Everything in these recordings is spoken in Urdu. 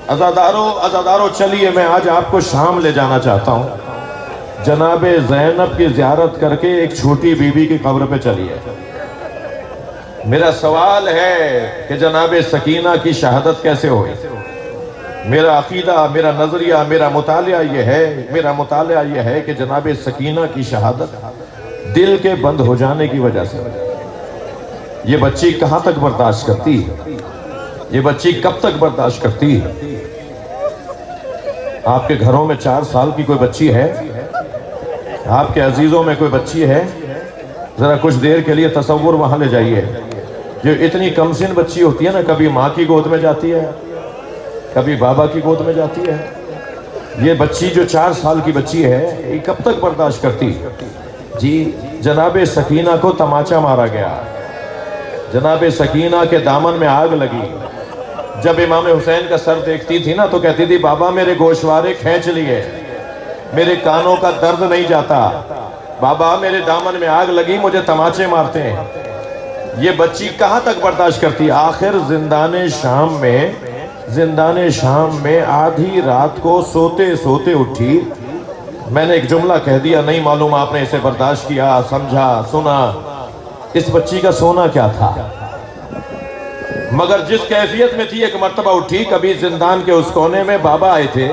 عزادارو چلیے میں آج آپ کو شام لے جانا چاہتا ہوں۔ جناب زینب کی زیارت کر کے ایک چھوٹی بی بی کی قبر پہ چلیے۔ میرا سوال ہے کہ جناب سکینہ کی شہادت کیسے ہوئی؟ میرا عقیدہ، میرا نظریہ، میرا مطالعہ یہ ہے کہ جناب سکینہ کی شہادت دل کے بند ہو جانے کی وجہ سے۔ یہ بچی کہاں تک برداشت کرتی ہے؟ یہ بچی کب تک برداشت کرتی ہے؟ آپ کے گھروں میں 4 سال کی کوئی بچی ہے؟ آپ کے عزیزوں میں کوئی بچی ہے؟ ذرا کچھ دیر کے لیے تصور وہاں لے جائیے۔ جو اتنی کم سن بچی ہوتی ہے نا، کبھی ماں کی گود میں جاتی ہے، کبھی بابا کی گود میں جاتی ہے۔ یہ بچی جو 4 سال کی بچی ہے، یہ کب تک برداشت کرتی؟ جی، جناب سکینہ کو تماچا مارا گیا، جناب سکینہ کے دامن میں آگ لگی۔ جب امام حسین کا سر دیکھتی تھی نا تو کہتی تھی بابا میرے گوشوارے کھینچ لیے، میرے کانوں کا درد نہیں جاتا، بابا میرے دامن میں آگ لگی، مجھے تماچے مارتے ہیں۔ یہ بچی کہاں تک برداشت کرتی؟ آخر زندان شام میں آدھی رات کو سوتے سوتے اٹھی۔ میں نے ایک جملہ کہہ دیا، نہیں معلوم آپ نے اسے برداشت کیا، سمجھا، سنا۔ اس بچی کا سونا کیا تھا؟ مگر جس کیفیت میں تھی، ایک مرتبہ اٹھی، کبھی زندان کے اس کونے میں بابا آئے تھے،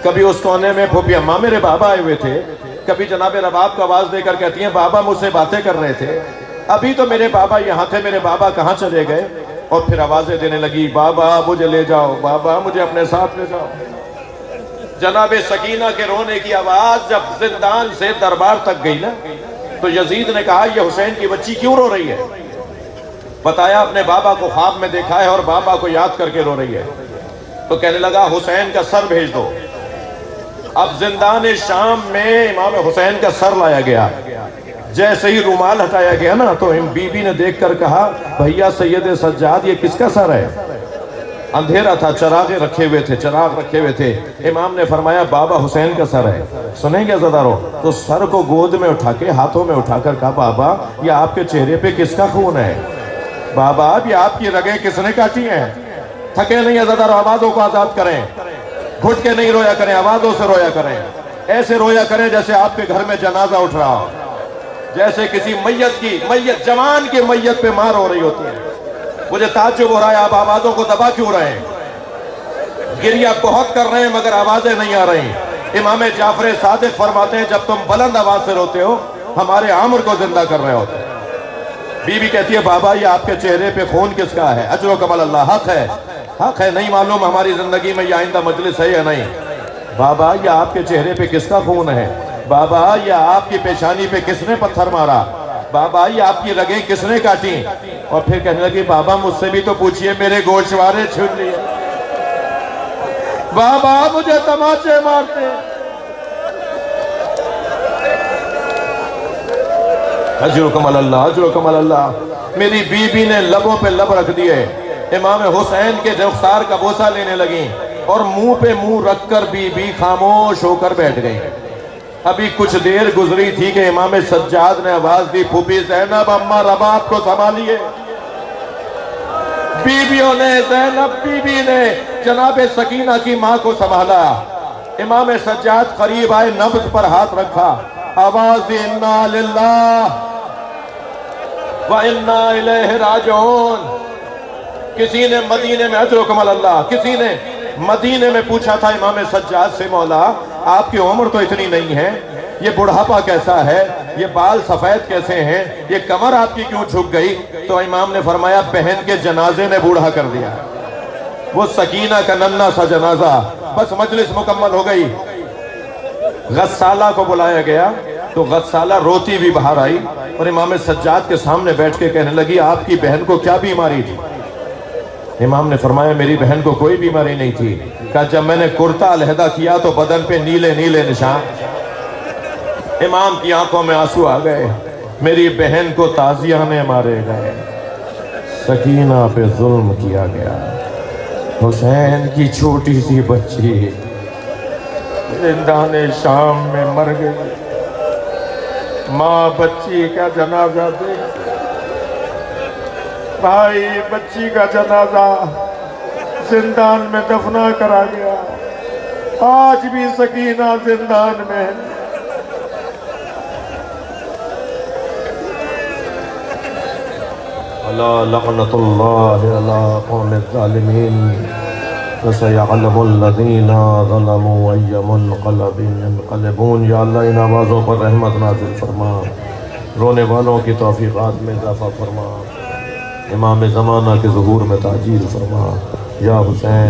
کبھی اس کونے میں پھوپھی اماں میرے بابا آئے ہوئے تھے، کبھی جناب رباب کو آواز دے کر کہتی ہیں بابا مجھ سے باتیں کر رہے تھے، ابھی تو میرے بابا یہاں تھے، میرے بابا کہاں چلے گئے؟ اور پھر آوازیں دینے لگی، بابا مجھے لے جاؤ، بابا مجھے اپنے ساتھ لے جاؤ۔ جناب سکینہ کے رونے کی آواز جب زندان سے دربار تک گئی نا تو یزید نے کہا یہ حسین کی بچی کیوں رو رہی ہے؟ بتایا اپنے بابا کو خواب میں دیکھا ہے اور بابا کو یاد کر کے رو رہی ہے۔ تو کہنے لگا حسین کا سر بھیج دو۔ اب زندان شام میں امام حسین کا سر لایا گیا، جیسے ہی رومال ہٹایا گیا نا تو بی بی نے دیکھ کر کہا بھیا سید سجاد یہ کس کا سر ہے؟ اندھیرا تھا، چراغ رکھے ہوئے تھے۔ امام نے فرمایا بابا حسین کا سر ہے۔ سنیں گے عزادارو؟ تو سر کو گود میں اٹھا کے ہاتھوں میں اٹھا کر کہا بابا یہ آپ کے چہرے پہ کس کا خون ہے؟ بابا یہ آپ کی رگیں کس نے کاٹی ہیں؟ تھکے نہیں عزادارو، آوازوں کو آزاد کریں، گھٹ کے نہیں رویا کریں، آوازوں سے رویا کریں، ایسے رویا کریں جیسے آپ کے گھر میں جنازہ اٹھ رہا ہو، جیسے کسی میت جوان کی میت پہ مار ہو رہی ہوتی ہے۔ مجھے تعجب ہو رہا ہے آپ آوازوں کو دبا کیوں رہے ہیں؟ گریہ بہت کر رہے ہیں مگر آوازیں نہیں آ رہی۔ امام جعفر صادق فرماتے ہیں جب تم بلند آواز سے روتے ہو ہمارے عامر کو زندہ کر رہے ہوتے ہیں۔ بی بی کہتی ہے بابا یہ آپ کے چہرے پہ خون کس کا ہے؟ اجر و کمال اللہ، حق ہے، نہیں معلوم ہماری زندگی میں یہ آئندہ مجلس ہے یا نہیں۔ بابا یہ آپ کے چہرے پہ کس کا خون ہے؟ بابا یہ آپ کی پیشانی پہ کس نے پتھر مارا؟ بابا یہ آپ کی رگیں کس نے کاٹی؟ اور پھر کہنے لگی بابا مجھ سے بھی تو پوچھئے میرے گوشوارے چھن لیے، بابا مجھے تماچے مارتے۔ اجرکم اللہ۔ میری بی بی نے لبوں پہ لب رکھ دیے، امام حسین کے رخسار کا بوسہ لینے لگیں اور منہ پہ منہ رکھ کر بی بی خاموش ہو کر بیٹھ گئیں۔ ابھی کچھ دیر گزری تھی کہ امام سجاد نے آواز دی پھوپھی زینب اماں رباب کو سنبھالیے۔ زینب بی بی نے جناب سکینہ کی ماں کو سنبھالا۔ امام سجاد قریب آئے، نبض پر ہاتھ رکھا، آواز دی انا للہ وَإِنَّا إِلَيْهِ رَاجِعُونَ۔ کسی نے مدینے میں اجرکم اللہ، کسی نے مدینے میں پوچھا تھا امام سجاد سے مولا آپ کی عمر تو اتنی نہیں ہے، یہ بڑھاپا کیسا ہے، یہ بال سفید کیسے ہیں، یہ کمر آپ کی کیوں جھک گئی؟ تو امام نے فرمایا بہن کے جنازے نے بوڑھا کر دیا، وہ سکینہ کا ننھا سا جنازہ۔ بس مجلس مکمل ہو گئی، غسالہ کو بلایا گیا تو غسالہ روتی بھی باہر آئی اور امام سجاد کے سامنے بیٹھ کے کہنے لگی آپ کی بہن کو کیا بیماری تھی؟ امام نے فرمایا میری بہن کو کوئی بیماری نہیں تھی۔ کہا جب میں نے کرتا علیحدہ کیا تو بدن پہ نیلے نیلے نشان۔ امام کی آنکھوں میں آنسو آ گئے، میری بہن کو تازیہ میں مارے گئے، سکینہ پہ ظلم کیا گیا، حسین کی چھوٹی سی بچی زندان شام میں مر گئی۔ ماں بچی کا جنازہ دے، بھائی بچی کا جنازہ، زندان میں دفنا کرا گیا، آج بھی سکینہ زندان میں ہے۔ الا لعنت اللہ علی قوم الظالمین وسيعلم الذین ظلموا ای منقلب ينقلبون۔ یا اللہ ان آوازوں پر رحمت نازل فرما، رونے والوں کی توفیقات میں اضافہ فرما، امام زمانہ کے ظہور میں تعجیل فرما۔ یا حسین